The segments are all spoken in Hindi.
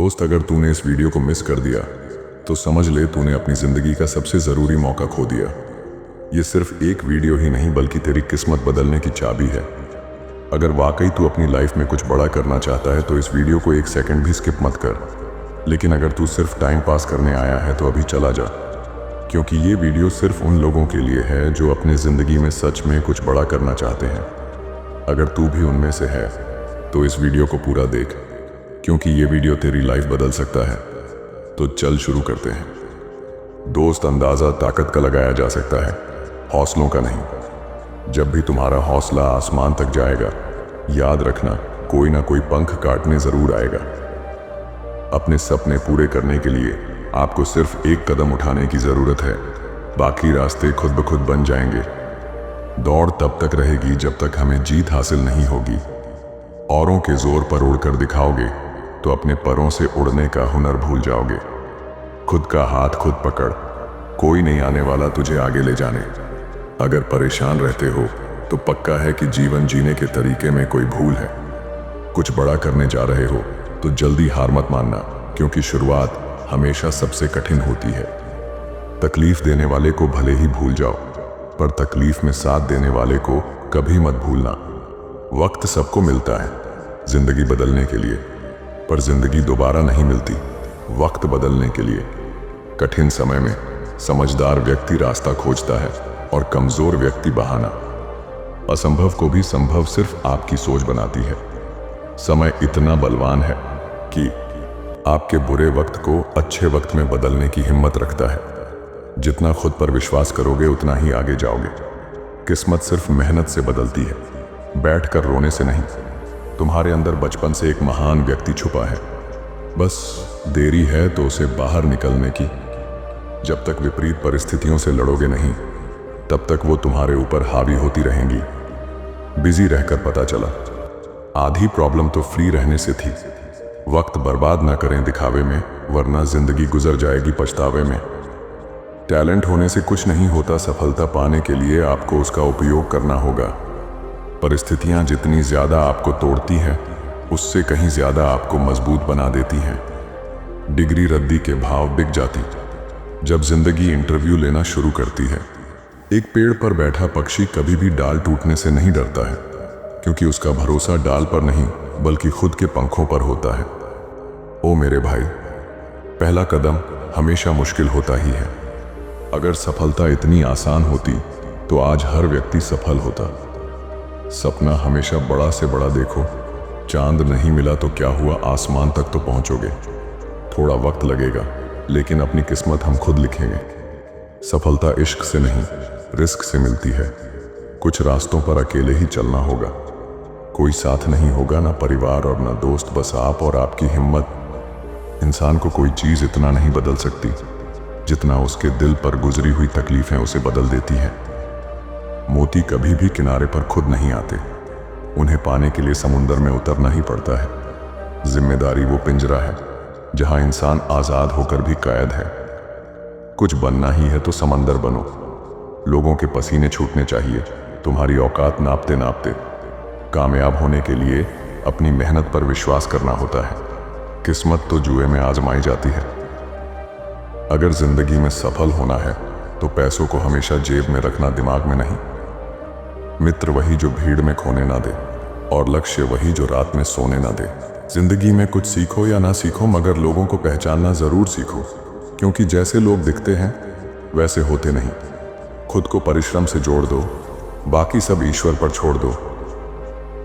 दोस्त, अगर तूने इस वीडियो को मिस कर दिया तो समझ ले तूने अपनी ज़िंदगी का सबसे ज़रूरी मौका खो दिया। ये सिर्फ एक वीडियो ही नहीं बल्कि तेरी किस्मत बदलने की चाबी है। अगर वाकई तू अपनी लाइफ में कुछ बड़ा करना चाहता है तो इस वीडियो को एक सेकंड भी स्किप मत कर। लेकिन अगर तू सिर्फ टाइम पास करने आया है तो अभी चला जा, क्योंकि ये वीडियो सिर्फ उन लोगों के लिए है जो अपनी ज़िंदगी में सच में कुछ बड़ा करना चाहते हैं। अगर तू भी उनमें से है तो इस वीडियो को पूरा देख, क्योंकि ये वीडियो तेरी लाइफ बदल सकता है। तो चल शुरू करते हैं। दोस्त, अंदाज़ा ताकत का लगाया जा सकता है, हौसलों का नहीं। जब भी तुम्हारा हौसला आसमान तक जाएगा, याद रखना कोई ना कोई पंख काटने ज़रूर आएगा। अपने सपने पूरे करने के लिए आपको सिर्फ एक कदम उठाने की ज़रूरत है, बाकी रास्ते खुद ब खुद बन जाएंगे। दौड़ तब तक रहेगी जब तक हमें जीत हासिल नहीं होगी। औरों के जोर पर उड़कर दिखाओगे तो अपने परों से उड़ने का हुनर भूल जाओगे। खुद का हाथ खुद पकड़, कोई नहीं आने वाला तुझे आगे ले जाने। अगर परेशान रहते हो तो पक्का है कि जीवन जीने के तरीके में कोई भूल है। कुछ बड़ा करने जा रहे हो तो जल्दी हार मत मानना, क्योंकि शुरुआत हमेशा सबसे कठिन होती है। तकलीफ देने वाले को भले ही भूल जाओ, पर तकलीफ में साथ देने वाले को कभी मत भूलना। वक्त सबको मिलता है जिंदगी बदलने के लिए, पर जिंदगी दोबारा नहीं मिलती वक्त बदलने के लिए। कठिन समय में समझदार व्यक्ति रास्ता खोजता है और कमजोर व्यक्ति बहाना। असंभव को भी संभव सिर्फ आपकी सोच बनाती है। समय इतना बलवान है कि आपके बुरे वक्त को अच्छे वक्त में बदलने की हिम्मत रखता है। जितना खुद पर विश्वास करोगे उतना ही आगे जाओगे। किस्मत सिर्फ मेहनत से बदलती है, बैठकर रोने से नहीं। तुम्हारे अंदर बचपन से एक महान व्यक्ति छुपा है, बस देरी है तो उसे बाहर निकलने की। जब तक विपरीत परिस्थितियों से लड़ोगे नहीं, तब तक वो तुम्हारे ऊपर हावी होती रहेंगी। बिजी रहकर पता चला आधी प्रॉब्लम तो फ्री रहने से थी। वक्त बर्बाद ना करें दिखावे में, वरना जिंदगी गुजर जाएगी पछतावे में। टैलेंट होने से कुछ नहीं होता, सफलता पाने के लिए आपको उसका उपयोग करना होगा। परिस्थितियां जितनी ज्यादा आपको तोड़ती हैं, उससे कहीं ज्यादा आपको मजबूत बना देती हैं। डिग्री रद्दी के भाव बिक जाती जब जिंदगी इंटरव्यू लेना शुरू करती है। एक पेड़ पर बैठा पक्षी कभी भी डाल टूटने से नहीं डरता है, क्योंकि उसका भरोसा डाल पर नहीं बल्कि खुद के पंखों पर होता है। ओ मेरे भाई, पहला कदम हमेशा मुश्किल होता ही है। अगर सफलता इतनी आसान होती तो आज हर व्यक्ति सफल होता। सपना हमेशा बड़ा से बड़ा देखो। चांद नहीं मिला तो क्या हुआ, आसमान तक तो पहुंचोगे। थोड़ा वक्त लगेगा, लेकिन अपनी किस्मत हम खुद लिखेंगे। सफलता इश्क से नहीं, रिस्क से मिलती है। कुछ रास्तों पर अकेले ही चलना होगा। कोई साथ नहीं होगा, ना परिवार और ना दोस्त, बस आप और आपकी हिम्मत। इंसान को कोई चीज़ इतना नहीं बदल सकती जितना उसके दिल पर गुजरी हुई तकलीफें उसे बदल देती हैं। मोती कभी भी किनारे पर खुद नहीं आते, उन्हें पाने के लिए समुंदर में उतरना ही पड़ता है। जिम्मेदारी वो पिंजरा है जहां इंसान आजाद होकर भी कैद है। कुछ बनना ही है तो समंदर बनो। लोगों के पसीने छूटने चाहिए तुम्हारी औकात नापते नापते। कामयाब होने के लिए अपनी मेहनत पर विश्वास करना होता है। किस्मत तो जुए में आजमाई जाती है। अगर जिंदगी में सफल होना है तो पैसों को हमेशा जेब में रखना, दिमाग में नहीं। मित्र वही जो भीड़ में खोने ना दे, और लक्ष्य वही जो रात में सोने ना दे। जिंदगी में कुछ सीखो या ना सीखो, मगर लोगों को पहचानना जरूर सीखो, क्योंकि जैसे लोग दिखते हैं वैसे होते नहीं। खुद को परिश्रम से जोड़ दो, बाकी सब ईश्वर पर छोड़ दो।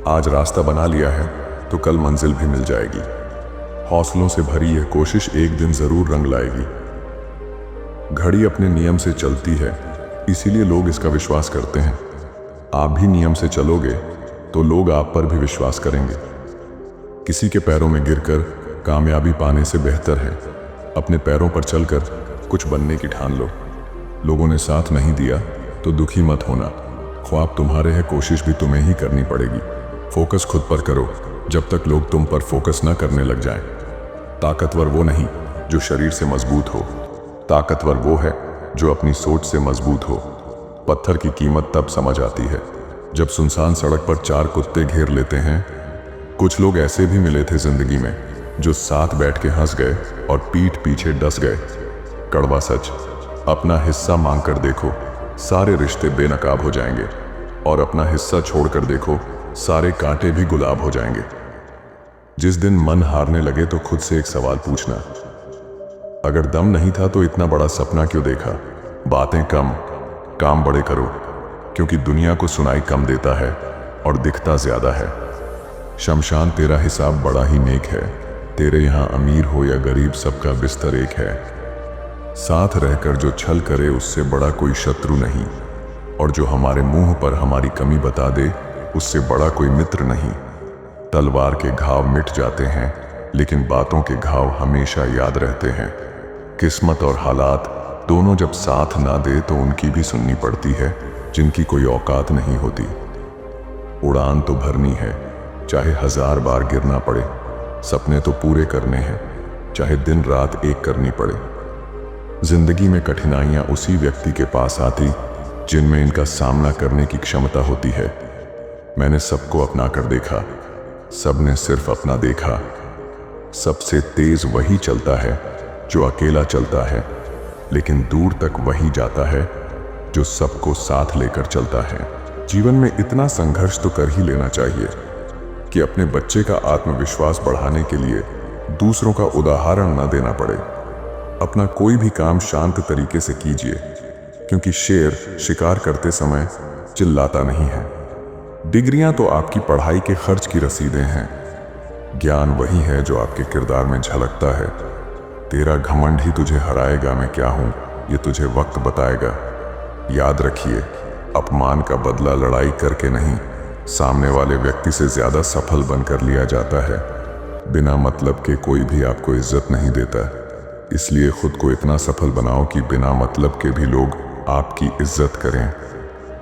आज रास्ता बना लिया है तो कल मंजिल भी मिल जाएगी। हौसलों से भरी यह कोशिश एक दिन जरूर रंग लाएगी। घड़ी अपने नियम से चलती है, इसीलिए लोग इसका विश्वास करते हैं। आप भी नियम से चलोगे तो लोग आप पर भी विश्वास करेंगे। किसी के पैरों में गिरकर कामयाबी पाने से बेहतर है अपने पैरों पर चलकर कुछ बनने की ठान लो। लोगों ने साथ नहीं दिया तो दुखी मत होना। ख्वाब तुम्हारे हैं, कोशिश भी तुम्हें ही करनी पड़ेगी। फोकस खुद पर करो जब तक लोग तुम पर फोकस ना करने लग जाएं। ताकतवर वो नहीं जो शरीर से मजबूत हो, ताकतवर वो है जो अपनी सोच से मजबूत हो। पत्थर की कीमत तब समझ आती है जब सुनसान सड़क पर 4 कुत्ते घेर लेते हैं। कुछ लोग ऐसे भी मिले थे जिंदगी में जो साथ बैठ के हंस गए और पीठ पीछे डस गए। कड़वा सच, अपना हिस्सा मांग कर देखो, सारे रिश्ते बेनकाब हो जाएंगे, और अपना हिस्सा छोड़कर देखो, सारे कांटे भी गुलाब हो जाएंगे। जिस दिन मन हारने लगे तो खुद से एक सवाल पूछना, अगर दम नहीं था तो इतना बड़ा सपना क्यों देखा? बातें कम, काम बड़े करो, क्योंकि दुनिया को सुनाई कम देता है और दिखता ज्यादा है। शमशान तेरा हिसाब बड़ा ही नेक है, तेरे यहाँ अमीर हो या गरीब सबका बिस्तर एक है। साथ रहकर जो छल करे उससे बड़ा कोई शत्रु नहीं, और जो हमारे मुंह पर हमारी कमी बता दे उससे बड़ा कोई मित्र नहीं। तलवार के घाव मिट जाते हैं, लेकिन बातों के घाव हमेशा याद रहते हैं। किस्मत और हालात दोनों जब साथ ना दे तो उनकी भी सुननी पड़ती है जिनकी कोई औकात नहीं होती। उड़ान तो भरनी है, चाहे 1000 बार गिरना पड़े। सपने तो पूरे करने हैं, चाहे दिन रात एक करनी पड़े। जिंदगी में कठिनाइयां उसी व्यक्ति के पास आती जिनमें इनका सामना करने की क्षमता होती है। मैंने सबको अपना कर देखा, सबने सिर्फ अपना देखा। सबसे तेज वही चलता है जो अकेला चलता है, लेकिन दूर तक वही जाता है जो सबको साथ लेकर चलता है। जीवन में इतना संघर्ष तो कर ही लेना चाहिए कि अपने बच्चे का आत्मविश्वास बढ़ाने के लिए दूसरों का उदाहरण न देना पड़े। अपना कोई भी काम शांत तरीके से कीजिए, क्योंकि शेर शिकार करते समय चिल्लाता नहीं है। डिग्रियां तो आपकी पढ़ाई के खर्च की रसीदें हैं, ज्ञान वही है जो आपके किरदार में झलकता है। तेरा घमंड ही तुझे हराएगा, मैं क्या हूं ये तुझे वक्त बताएगा। याद रखिए, अपमान का बदला लड़ाई करके नहीं, सामने वाले व्यक्ति से ज्यादा सफल बनकर लिया जाता है। बिना मतलब के कोई भी आपको इज्जत नहीं देता, इसलिए खुद को इतना सफल बनाओ कि बिना मतलब के भी लोग आपकी इज्जत करें।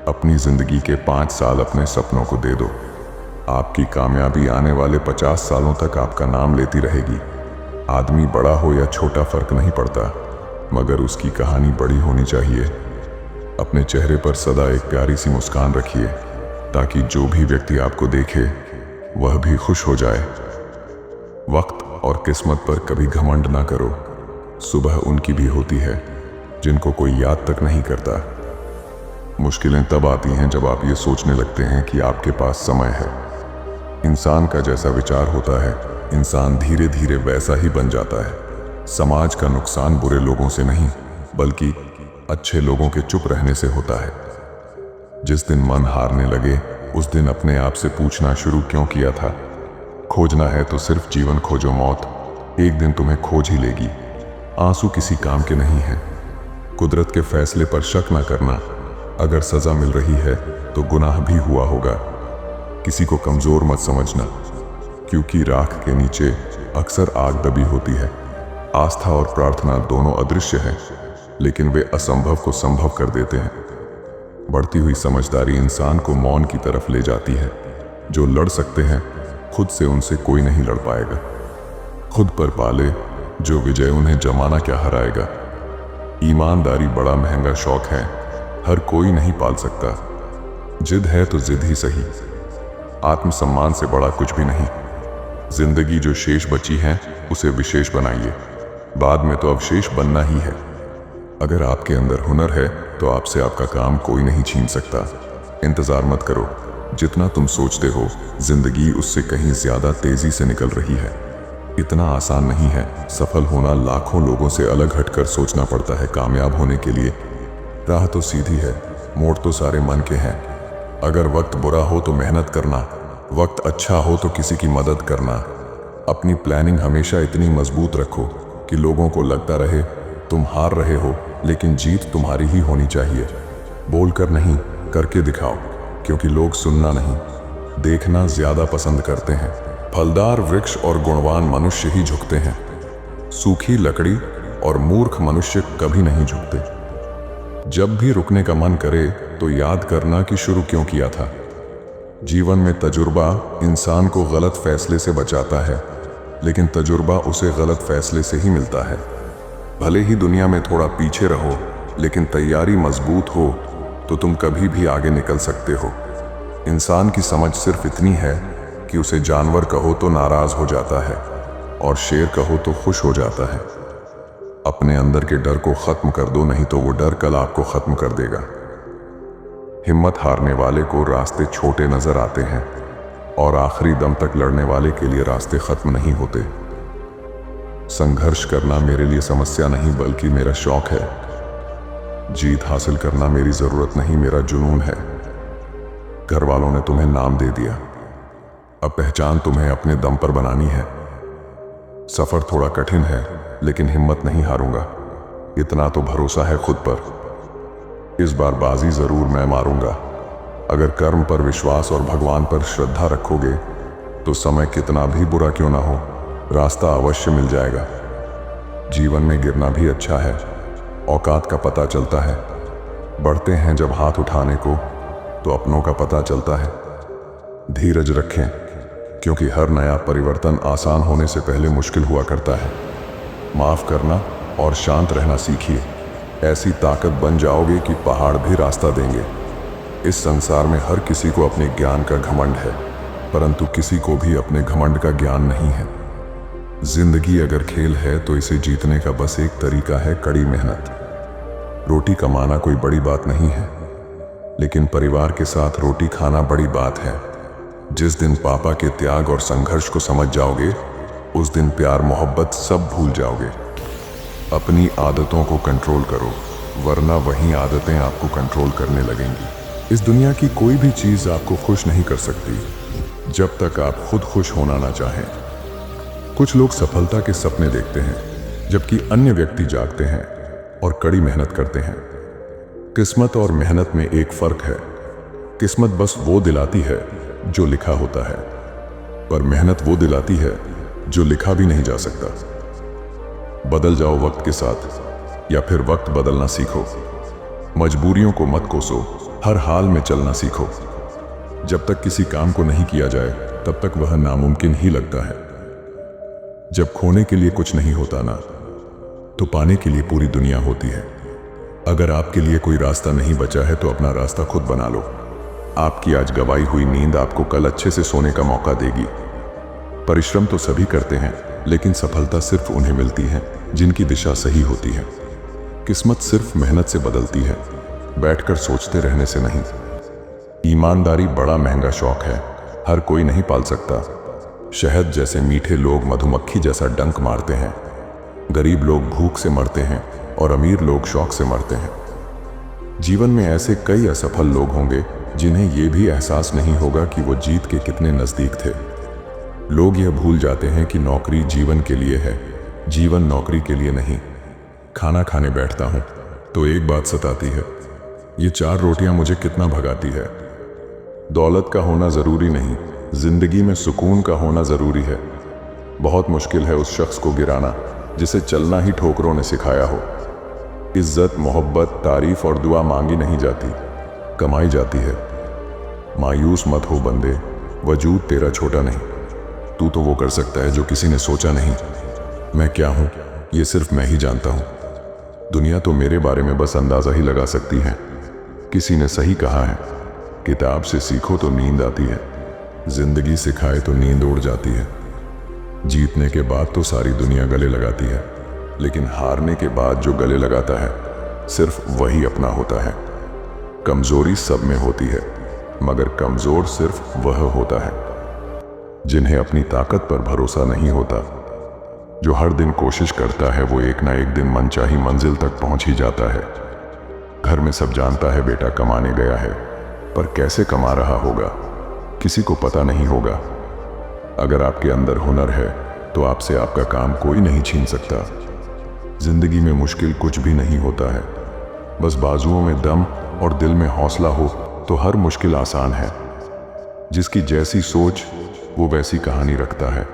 अपनी जिंदगी के 5 साल अपने सपनों को दे दो, आपकी कामयाबी आने वाले 50 सालों तक आपका नाम लेती रहेगी। आदमी बड़ा हो या छोटा फर्क नहीं पड़ता, मगर उसकी कहानी बड़ी होनी चाहिए। अपने चेहरे पर सदा एक प्यारी सी मुस्कान रखिए, ताकि जो भी व्यक्ति आपको देखे वह भी खुश हो जाए। वक्त और किस्मत पर कभी घमंड ना करो, सुबह उनकी भी होती है जिनको कोई याद तक नहीं करता। मुश्किलें तब आती हैं जब आप ये सोचने लगते हैं कि आपके पास समय है। इंसान का जैसा विचार होता है, इंसान धीरे धीरे वैसा ही बन जाता है। समाज का नुकसान बुरे लोगों से नहीं, बल्कि अच्छे लोगों के चुप रहने से होता है। जिस दिन मन हारने लगे उस दिन अपने आप से पूछना शुरू क्यों किया था। खोजना है तो सिर्फ जीवन खोजो, मौत एक दिन तुम्हें खोज ही लेगी। आंसू किसी काम के नहीं है। कुदरत के फैसले पर शक ना करना, अगर सजा मिल रही है तो गुनाह भी हुआ होगा। किसी को कमजोर मत समझना, क्योंकि राख के नीचे अक्सर आग दबी होती है। आस्था और प्रार्थना दोनों अदृश्य हैं, लेकिन वे असंभव को संभव कर देते हैं। बढ़ती हुई समझदारी इंसान को मौन की तरफ ले जाती है। जो लड़ सकते हैं खुद से, उनसे कोई नहीं लड़ पाएगा। खुद पर पाले जो विजय, उन्हें जमाना क्या हराएगा। ईमानदारी बड़ा महंगा शौक है, हर कोई नहीं पाल सकता। जिद है तो जिद ही सही, आत्मसम्मान से बड़ा कुछ भी नहीं। जिंदगी जो शेष बची है उसे विशेष बनाइए, बाद में तो अवशेष बनना ही है। अगर आपके अंदर हुनर है तो आपसे आपका काम कोई नहीं छीन सकता। इंतजार मत करो, जितना तुम सोचते हो जिंदगी उससे कहीं ज्यादा तेजी से निकल रही है। इतना आसान नहीं है सफल होना, लाखों लोगों से अलग हटकर सोचना पड़ता है कामयाब होने के लिए। राह तो सीधी है, मोड़ तो सारे मन के हैं। अगर वक्त बुरा हो तो मेहनत करना, वक्त अच्छा हो तो किसी की मदद करना। अपनी प्लानिंग हमेशा इतनी मजबूत रखो कि लोगों को लगता रहे तुम हार रहे हो, लेकिन जीत तुम्हारी ही होनी चाहिए। बोलकर नहीं, करके दिखाओ, क्योंकि लोग सुनना नहीं, देखना ज्यादा पसंद करते हैं। फलदार वृक्ष और गुणवान मनुष्य ही झुकते हैं, सूखी लकड़ी और मूर्ख मनुष्य कभी नहीं झुकते। जब भी रुकने का मन करे तो याद करना कि शुरू क्यों किया था। जीवन में तजुर्बा इंसान को गलत फैसले से बचाता है, लेकिन तजुर्बा उसे गलत फैसले से ही मिलता है। भले ही दुनिया में थोड़ा पीछे रहो, लेकिन तैयारी मजबूत हो तो तुम कभी भी आगे निकल सकते हो। इंसान की समझ सिर्फ इतनी है कि उसे जानवर कहो तो नाराज हो जाता है, और शेर कहो तो खुश हो जाता है। अपने अंदर के डर को खत्म कर दो, नहीं तो वो डर कल आपको खत्म कर देगा। हिम्मत हारने वाले को रास्ते छोटे नजर आते हैं और आखिरी दम तक लड़ने वाले के लिए रास्ते खत्म नहीं होते। संघर्ष करना मेरे लिए समस्या नहीं बल्कि मेरा शौक है। जीत हासिल करना मेरी जरूरत नहीं, मेरा जुनून है। घर वालों ने तुम्हें नाम दे दिया, अब पहचान तुम्हें अपने दम पर बनानी है। सफर थोड़ा कठिन है लेकिन हिम्मत नहीं हारूंगा, इतना तो भरोसा है खुद पर। इस बार बाजी जरूर मैं मारूंगा। अगर कर्म पर विश्वास और भगवान पर श्रद्धा रखोगे तो समय कितना भी बुरा क्यों ना हो, रास्ता अवश्य मिल जाएगा। जीवन में गिरना भी अच्छा है, औकात का पता चलता है। बढ़ते हैं जब हाथ उठाने को तो अपनों का पता चलता है। धीरज रखें क्योंकि हर नया परिवर्तन आसान होने से पहले मुश्किल हुआ करता है। माफ करना और शांत रहना सीखिए, ऐसी ताकत बन जाओगे कि पहाड़ भी रास्ता देंगे। इस संसार में हर किसी को अपने ज्ञान का घमंड है, परंतु किसी को भी अपने घमंड का ज्ञान नहीं है। जिंदगी अगर खेल है तो इसे जीतने का बस एक तरीका है, कड़ी मेहनत। रोटी कमाना कोई बड़ी बात नहीं है, लेकिन परिवार के साथ रोटी खाना बड़ी बात है। जिस दिन पापा के त्याग और संघर्ष को समझ जाओगे उस दिन प्यार मोहब्बत सब भूल जाओगे। अपनी आदतों को कंट्रोल करो, वरना वही आदतें आपको कंट्रोल करने लगेंगी। इस दुनिया की कोई भी चीज आपको खुश नहीं कर सकती जब तक आप खुद खुश होना ना चाहें। कुछ लोग सफलता के सपने देखते हैं जबकि अन्य व्यक्ति जागते हैं और कड़ी मेहनत करते हैं। किस्मत और मेहनत में एक फर्क है। किस्मत बस वो दिलाती है जो लिखा होता है, पर मेहनत वो दिलाती है जो लिखा भी नहीं जा सकता। बदल जाओ वक्त के साथ या फिर वक्त बदलना सीखो। मजबूरियों को मत कोसो, हर हाल में चलना सीखो। जब तक किसी काम को नहीं किया जाए तब तक वह नामुमकिन ही लगता है। जब खोने के लिए कुछ नहीं होता ना, तो पाने के लिए पूरी दुनिया होती है। अगर आपके लिए कोई रास्ता नहीं बचा है तो अपना रास्ता खुद बना लो। आपकी आज गवाई हुई नींद आपको कल अच्छे से सोने का मौका देगी। परिश्रम तो सभी करते हैं, लेकिन सफलता सिर्फ उन्हें मिलती है जिनकी दिशा सही होती है। किस्मत सिर्फ मेहनत से बदलती है, बैठकर सोचते रहने से नहीं। ईमानदारी बड़ा महंगा शौक है, हर कोई नहीं पाल सकता। शहद जैसे मीठे लोग मधुमक्खी जैसा डंक मारते हैं। गरीब लोग भूख से मरते हैं और अमीर लोग शौक से मरते हैं। जीवन में ऐसे कई असफल लोग होंगे जिन्हें यह भी एहसास नहीं होगा कि वो जीत के कितने नजदीक थे। लोग यह भूल जाते हैं कि नौकरी जीवन के लिए है, जीवन नौकरी के लिए नहीं। खाना खाने बैठता हूं तो एक बात सताती है, ये 4 रोटियां मुझे कितना भगाती है। दौलत का होना जरूरी नहीं, जिंदगी में सुकून का होना जरूरी है। बहुत मुश्किल है उस शख्स को गिराना जिसे चलना ही ठोकरों ने सिखाया हो। इज्जत, मोहब्बत, तारीफ और दुआ मांगी नहीं जाती, कमाई जाती है। मायूस मत हो बंदे, वजूद तेरा छोटा नहीं। तू तो वो कर सकता है जो किसी ने सोचा नहीं। मैं क्या हूं ये सिर्फ मैं ही जानता हूं। दुनिया तो मेरे बारे में बस अंदाजा ही लगा सकती है। किसी ने सही कहा है, किताब से सीखो तो नींद आती है, जिंदगी सिखाए तो नींद उड़ जाती है। जीतने के बाद तो सारी दुनिया गले लगाती है, लेकिन हारने के बाद जो गले लगाता है सिर्फ वही अपना होता है। कमजोरी सब में होती है, मगर कमजोर सिर्फ वह होता है जिन्हें अपनी ताकत पर भरोसा नहीं होता। जो हर दिन कोशिश करता है वो एक ना एक दिन मनचाही मंजिल तक पहुंच ही जाता है। घर में सब जानता है बेटा कमाने गया है, पर कैसे कमा रहा होगा किसी को पता नहीं होगा। अगर आपके अंदर हुनर है तो आपसे आपका काम कोई नहीं छीन सकता। जिंदगी में मुश्किल कुछ भी नहीं होता है, बस बाजुओं में दम और दिल में हौसला हो तो हर मुश्किल आसान है। जिसकी जैसी सोच वो वैसी कहानी रखता है।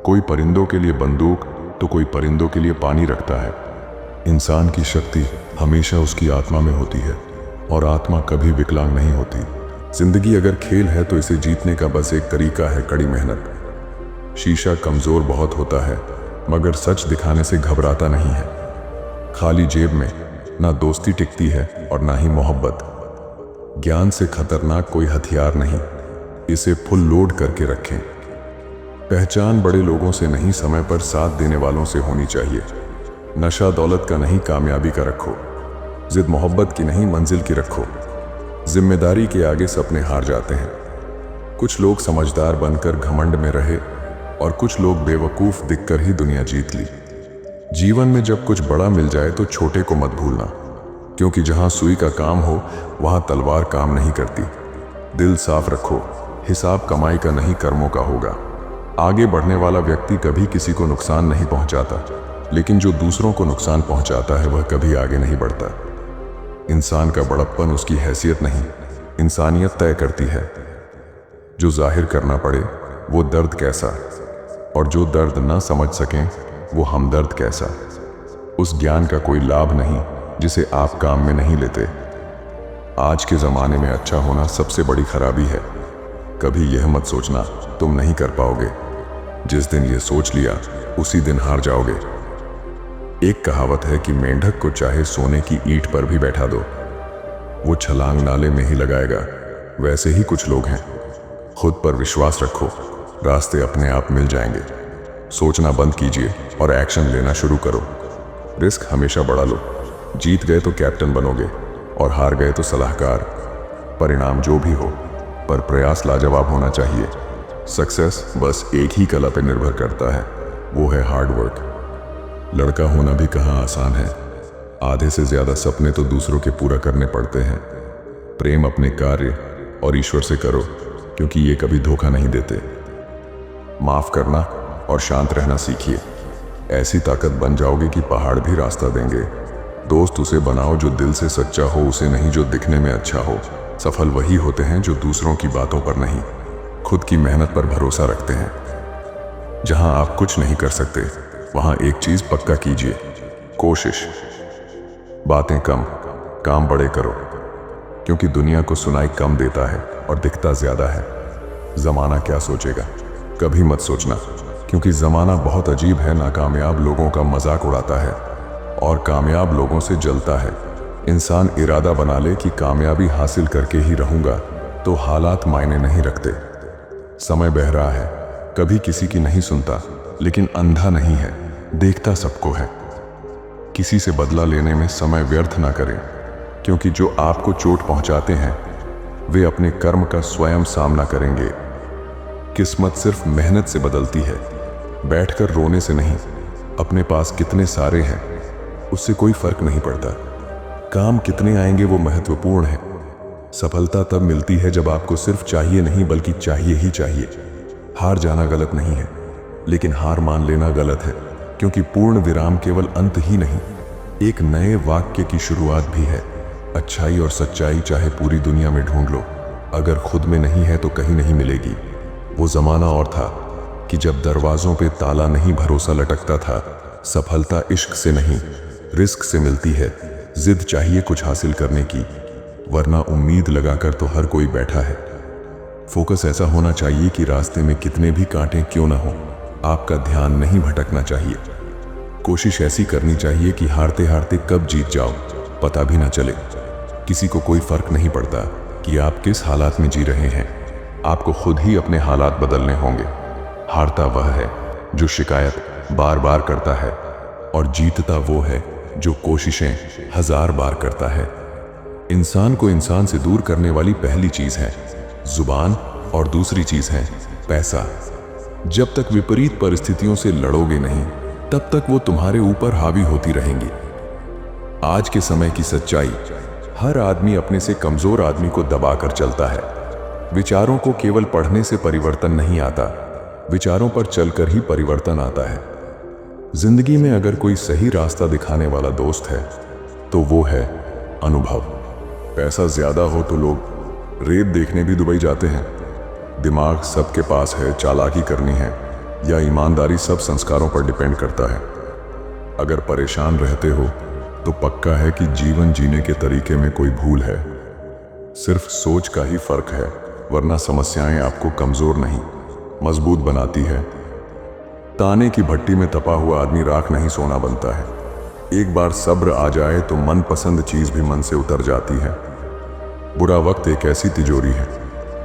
कोई परिंदों के लिए बंदूक तो कोई परिंदों के लिए पानी रखता है। इंसान की शक्ति हमेशा उसकी आत्मा में होती है और आत्मा कभी विकलांग नहीं होती। जिंदगी अगर खेल है तो इसे जीतने का बस एक तरीका है, कड़ी मेहनत। शीशा कमजोर बहुत होता है मगर सच दिखाने से घबराता नहीं है। खाली जेब में ना दोस्ती टिकती है और ना ही मोहब्बत। ज्ञान से खतरनाक कोई हथियार नहीं, इसे फुल लोड करके रखें। पहचान बड़े लोगों से नहीं, समय पर साथ देने वालों से होनी चाहिए। नशा दौलत का नहीं, कामयाबी का रखो। जिद मोहब्बत की नहीं, मंजिल की रखो। जिम्मेदारी के आगे सपने हार जाते हैं। कुछ लोग समझदार बनकर घमंड में रहे और कुछ लोग बेवकूफ दिखकर ही दुनिया जीत ली। जीवन में जब कुछ बड़ा मिल जाए तो छोटे को मत भूलना, क्योंकि जहां सुई का काम हो वहां तलवार काम नहीं करती। दिल साफ रखो, हिसाब कमाई का नहीं, कर्मों का होगा। आगे बढ़ने वाला व्यक्ति कभी किसी को नुकसान नहीं पहुंचाता, लेकिन जो दूसरों को नुकसान पहुंचाता है वह कभी आगे नहीं बढ़ता। इंसान का बड़प्पन उसकी हैसियत नहीं, इंसानियत तय करती है। जो जाहिर करना पड़े वो दर्द कैसा, और जो दर्द ना समझ सकें वो हमदर्द कैसा। उस ज्ञान का कोई लाभ नहीं जिसे आप काम में नहीं लेते। आज के ज़माने में अच्छा होना सबसे बड़ी खराबी है। कभी यह मत सोचना तुम नहीं कर पाओगे। जिस दिन ये सोच लिया उसी दिन हार जाओगे। एक कहावत है कि मेंढक को चाहे सोने की ईंट पर भी बैठा दो, वो छलांग नाले में ही लगाएगा। वैसे ही कुछ लोग हैं। खुद पर विश्वास रखो, रास्ते अपने आप मिल जाएंगे। सोचना बंद कीजिए और एक्शन लेना शुरू करो। रिस्क हमेशा बढ़ा लो। जीत गए तो कैप्टन बनोगे और हार गए तो सलाहकार। परिणाम जो भी हो, पर प्रयास लाजवाब होना चाहिए। सक्सेस बस एक ही कला पर निर्भर करता है, वो है हार्ड वर्क। लड़का होना भी कहाँ आसान है। आधे से ज्यादा सपने तो दूसरों के पूरा करने पड़ते हैं। प्रेम अपने कार्य और ईश्वर से करो, क्योंकि ये कभी धोखा नहीं देते। माफ करना और शांत रहना सीखिए। ऐसी ताकत बन जाओगे कि पहाड़ भी रास्ता देंगे। दोस्त उसे बनाओ जो दिल से सच्चा हो, उसे नहीं जो दिखने में अच्छा हो। सफल वही होते हैं जो दूसरों की बातों पर नहीं, खुद की मेहनत पर भरोसा रखते हैं। जहां आप कुछ नहीं कर सकते वहां एक चीज पक्का कीजिए, कोशिश। बातें कम, काम बड़े करो, क्योंकि दुनिया को सुनाई कम देता है और दिखता ज्यादा है। जमाना क्या सोचेगा कभी मत सोचना, क्योंकि जमाना बहुत अजीब है। नाकामयाब लोगों का मजाक उड़ाता है और कामयाब लोगों से जलता है। इंसान इरादा बना ले कि कामयाबी हासिल करके ही रहूंगा, तो हालात मायने नहीं रखते। समय बह रहा है, कभी किसी की नहीं सुनता, लेकिन अंधा नहीं है, देखता सबको है। किसी से बदला लेने में समय व्यर्थ ना करें, क्योंकि जो आपको चोट पहुंचाते हैं वे अपने कर्म का स्वयं सामना करेंगे। किस्मत सिर्फ मेहनत से बदलती है, बैठकर रोने से नहीं। अपने पास कितने सारे हैं उससे कोई फर्क नहीं पड़ता। काम कितने आएंगे वो महत्वपूर्ण है। सफलता तब मिलती है जब आपको सिर्फ चाहिए नहीं, बल्कि चाहिए ही चाहिए। हार जाना गलत नहीं है, लेकिन हार मान लेना गलत है, क्योंकि पूर्ण विराम केवल अंत ही नहीं, एक नए वाक्य की शुरुआत भी है। अच्छाई और सच्चाई चाहे पूरी दुनिया में ढूंढ लो, अगर खुद में नहीं है तो कहीं नहीं मिलेगी। वो जमाना और था कि जब दरवाजों पे ताला नहीं, भरोसा लटकता था। सफलता इश्क से नहीं, रिस्क से मिलती है। जिद चाहिए कुछ हासिल करने की, वरना उम्मीद लगाकर तो हर कोई बैठा है। फोकस ऐसा होना चाहिए कि रास्ते में कितने भी कांटे क्यों ना हो, आपका ध्यान नहीं भटकना चाहिए। कोशिश ऐसी करनी चाहिए कि हारते हारते कब जीत जाओ पता भी ना चले। किसी को कोई फर्क नहीं पड़ता कि आप किस हालात में जी रहे हैं, आपको खुद ही अपने हालात बदलने होंगे। हारता वह है जो शिकायत बार बार करता है, और जीतता वो है जो कोशिशें 1000 बार करता है। इंसान को इंसान से दूर करने वाली पहली चीज है जुबान, और दूसरी चीज है पैसा। जब तक विपरीत परिस्थितियों से लड़ोगे नहीं, तब तक वो तुम्हारे ऊपर हावी होती रहेंगी। आज के समय की सच्चाई, हर आदमी अपने से कमजोर आदमी को दबाकर चलता है। विचारों को केवल पढ़ने से परिवर्तन नहीं आता, विचारों पर चलकर ही परिवर्तन आता है। जिंदगी में अगर कोई सही रास्ता दिखाने वाला दोस्त है तो वो है अनुभव। पैसा ज्यादा हो तो लोग रेत देखने भी दुबई जाते हैं। दिमाग सबके पास है, चालाकी करनी है या ईमानदारी सब संस्कारों पर डिपेंड करता है। अगर परेशान रहते हो तो पक्का है कि जीवन जीने के तरीके में कोई भूल है। सिर्फ सोच का ही फर्क है, वरना समस्याएं आपको कमजोर नहीं मजबूत बनाती है। ताने की भट्टी में तपा हुआ आदमी राख नहीं सोना बनता है। एक बार सब्र आ जाए तो मनपसंद चीज भी मन से उतर जाती है। बुरा वक्त एक ऐसी तिजोरी है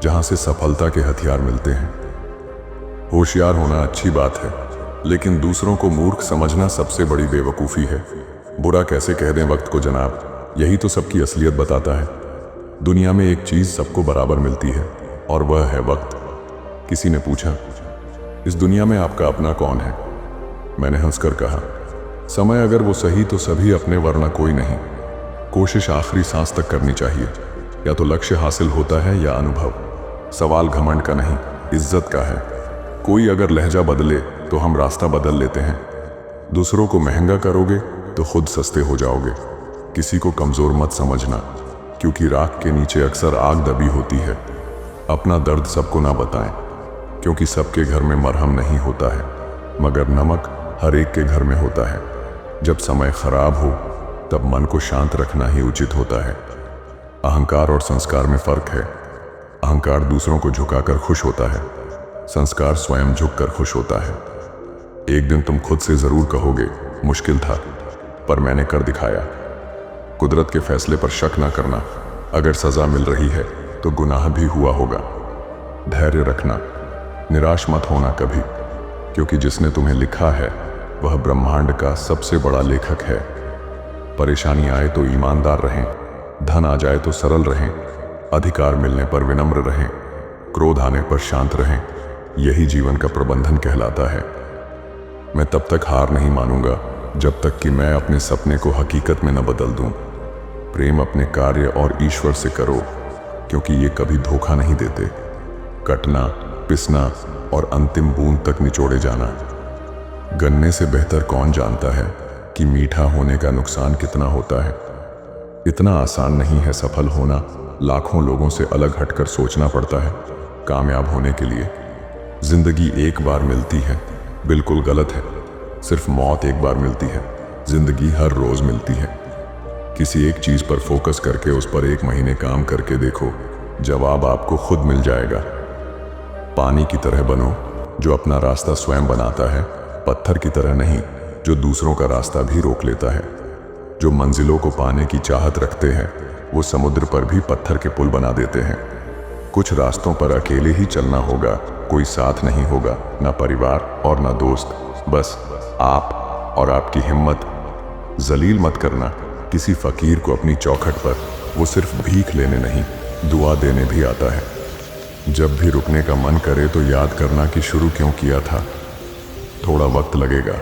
जहां से सफलता के हथियार मिलते हैं। होशियार होना अच्छी बात है, लेकिन दूसरों को मूर्ख समझना सबसे बड़ी बेवकूफ़ी है। बुरा कैसे कह दें वक्त को जनाब, यही तो सबकी असलियत बताता है। दुनिया में एक चीज़ सबको बराबर मिलती है और वह है वक्त। किसी ने पूछा, इस दुनिया में आपका अपना कौन है? मैंने हंसकर कहा, समय अगर वो सही तो सभी अपने, वरना कोई नहीं। कोशिश आखिरी सांस तक करनी चाहिए। या तो लक्ष्य हासिल होता है या अनुभव। सवाल घमंड का नहीं, इज्जत का है। कोई अगर लहजा बदले तो हम रास्ता बदल लेते हैं। दूसरों को महंगा करोगे तो खुद सस्ते हो जाओगे। किसी को कमज़ोर मत समझना, क्योंकि राख के नीचे अक्सर आग दबी होती है। अपना दर्द सबको ना बताएं, क्योंकि सबके घर में मरहम नहीं होता है, मगर नमक हर एक के घर में होता है। जब समय खराब हो तब मन को शांत रखना ही उचित होता है। अहंकार और संस्कार में फर्क है। अहंकार दूसरों को झुकाकर खुश होता है, संस्कार स्वयं झुककर खुश होता है। एक दिन तुम खुद से जरूर कहोगे, मुश्किल था पर मैंने कर दिखाया। कुदरत के फैसले पर शक ना करना। अगर सजा मिल रही है तो गुनाह भी हुआ होगा। धैर्य रखना, निराश मत होना कभी, क्योंकि जिसने तुम्हें लिखा है वह ब्रह्मांड का सबसे बड़ा लेखक है। परेशानी आए तो ईमानदार रहें, धन आ जाए तो सरल रहें, अधिकार मिलने पर विनम्र रहें, क्रोध आने पर शांत रहें। यही जीवन का प्रबंधन कहलाता है। मैं तब तक हार नहीं मानूंगा जब तक कि मैं अपने सपने को हकीकत में न बदल दूं। प्रेम अपने कार्य और ईश्वर से करो, क्योंकि ये कभी धोखा नहीं देते। कटना, पिसना और अंतिम बूंद तक निचोड़े जाना। गन्ने से बेहतर कौन जानता है कि मीठा होने का नुकसान कितना होता है। इतना आसान नहीं है सफल होना। लाखों लोगों से अलग हटकर सोचना पड़ता है कामयाब होने के लिए। जिंदगी एक बार मिलती है, बिल्कुल गलत है। सिर्फ मौत एक बार मिलती है, जिंदगी हर रोज मिलती है। किसी एक चीज पर फोकस करके उस पर 1 महीने काम करके देखो, जवाब आपको खुद मिल जाएगा। पानी की तरह बनो जो अपना रास्ता स्वयं बनाता है, पत्थर की तरह नहीं जो दूसरों का रास्ता भी रोक लेता है। जो मंजिलों को पाने की चाहत रखते हैं वो समुद्र पर भी पत्थर के पुल बना देते हैं। कुछ रास्तों पर अकेले ही चलना होगा, कोई साथ नहीं होगा, ना परिवार और ना दोस्त, बस आप और आपकी हिम्मत। जलील मत करना किसी फकीर को अपनी चौखट पर, वो सिर्फ भीख लेने नहीं दुआ देने भी आता है। जब भी रुकने का मन करे तो याद करना कि शुरू क्यों किया था। थोड़ा वक्त लगेगा,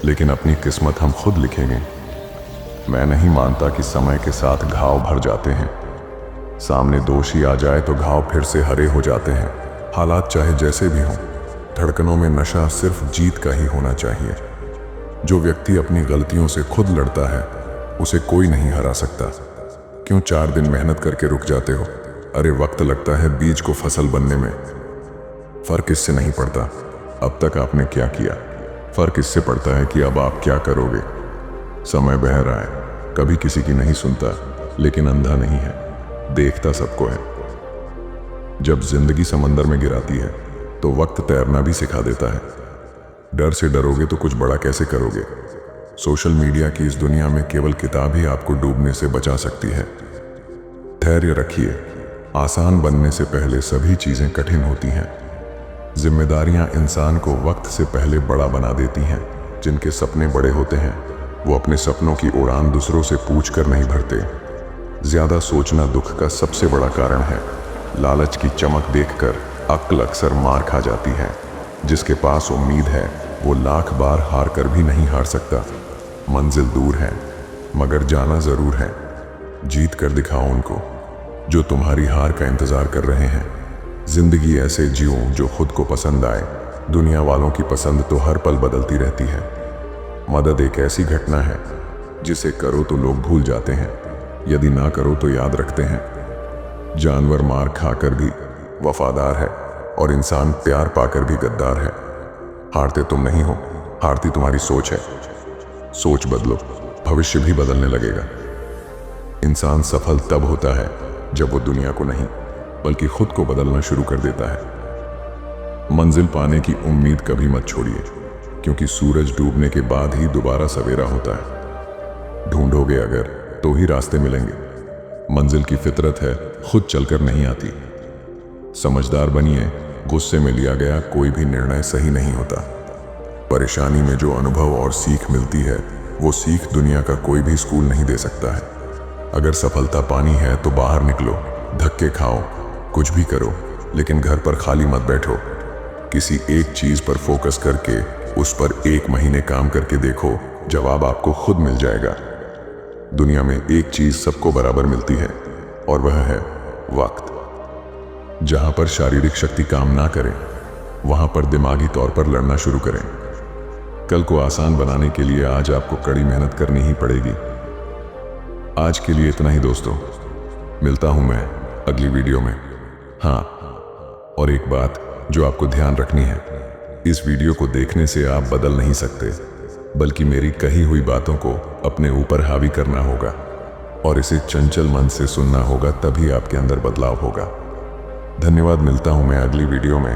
लेकिन अपनी किस्मत हम खुद लिखेंगे। मैं नहीं मानता कि समय के साथ घाव भर जाते हैं। सामने दोषी आ जाए तो घाव फिर से हरे हो जाते हैं। हालात चाहे जैसे भी हों, धड़कनों में नशा सिर्फ जीत का ही होना चाहिए। जो व्यक्ति अपनी गलतियों से खुद लड़ता है उसे कोई नहीं हरा सकता। क्यों 4 दिन मेहनत करके रुक जाते हो? अरे वक्त लगता है बीज को फसल बनने में। फर्क इससे नहीं पड़ता अब तक आपने क्या किया, फर्क इससे पड़ता है कि अब आप क्या करोगे। समय बह रहा है, कभी किसी की नहीं सुनता, लेकिन अंधा नहीं है, देखता सबको है। जब जिंदगी समंदर में गिराती है तो वक्त तैरना भी सिखा देता है। डर से डरोगे तो कुछ बड़ा कैसे करोगे। सोशल मीडिया की इस दुनिया में केवल किताब ही आपको डूबने से बचा सकती है। धैर्य रखिए, आसान बनने से पहले सभी चीजें कठिन होती हैं। जिम्मेदारियां इंसान को वक्त से पहले बड़ा बना देती हैं। जिनके सपने बड़े होते हैं वो अपने सपनों की उड़ान दूसरों से पूछकर नहीं भरते। ज्यादा सोचना दुख का सबसे बड़ा कारण है। लालच की चमक देखकर अक्ल अक्सर मार खा जाती है। जिसके पास उम्मीद है वो लाख बार हार कर भी नहीं हार सकता। मंजिल दूर है मगर जाना जरूर है। जीत कर दिखाओ उनको जो तुम्हारी हार का इंतजार कर रहे हैं। जिंदगी ऐसे जियो जो खुद को पसंद आए। दुनिया वालों की पसंद तो हर पल बदलती रहती है। मदद एक ऐसी घटना है जिसे करो तो लोग भूल जाते हैं, यदि ना करो तो याद रखते हैं। जानवर मार खाकर भी वफादार है और इंसान प्यार पाकर भी गद्दार है। हारते तुम नहीं हो, हारती तुम्हारी सोच है। सोच बदलो, भविष्य भी बदलने लगेगा। इंसान सफल तब होता है जब वो दुनिया को नहीं बल्कि खुद को बदलना शुरू कर देता है। मंजिल पाने की उम्मीद कभी मत छोड़िए, क्योंकि सूरज डूबने के बाद ही दोबारा सवेरा होता है। ढूंढोगे अगर तो ही रास्ते मिलेंगे। मंजिल की फितरत है, खुद चलकर नहीं आती। समझदार बनिए, गुस्से में लिया गया कोई भी निर्णय सही नहीं होता। परेशानी में जो अनुभव और सीख मिलती है, वो सीख दुनिया का कोई भी स्कूल नहीं दे सकता है। अगर सफलता पानी है तो बाहर निकलो, धक्के खाओ, कुछ भी करो, लेकिन घर पर खाली मत बैठो। किसी एक चीज पर फोकस करके उस पर 1 महीने काम करके देखो, जवाब आपको खुद मिल जाएगा। दुनिया में एक चीज सबको बराबर मिलती है और वह है वक्त। जहां पर शारीरिक शक्ति काम ना करे, वहां पर दिमागी तौर पर लड़ना शुरू करें। कल को आसान बनाने के लिए आज आपको कड़ी मेहनत करनी ही पड़ेगी। आज के लिए इतना ही दोस्तों, मिलता हूं मैं अगली वीडियो में। हाँ, और एक बात जो आपको ध्यान रखनी है, इस वीडियो को देखने से आप बदल नहीं सकते, बल्कि मेरी कही हुई बातों को अपने ऊपर हावी करना होगा और इसे चंचल मन से सुनना होगा, तभी आपके अंदर बदलाव होगा। धन्यवाद, मिलता हूं मैं अगली वीडियो में।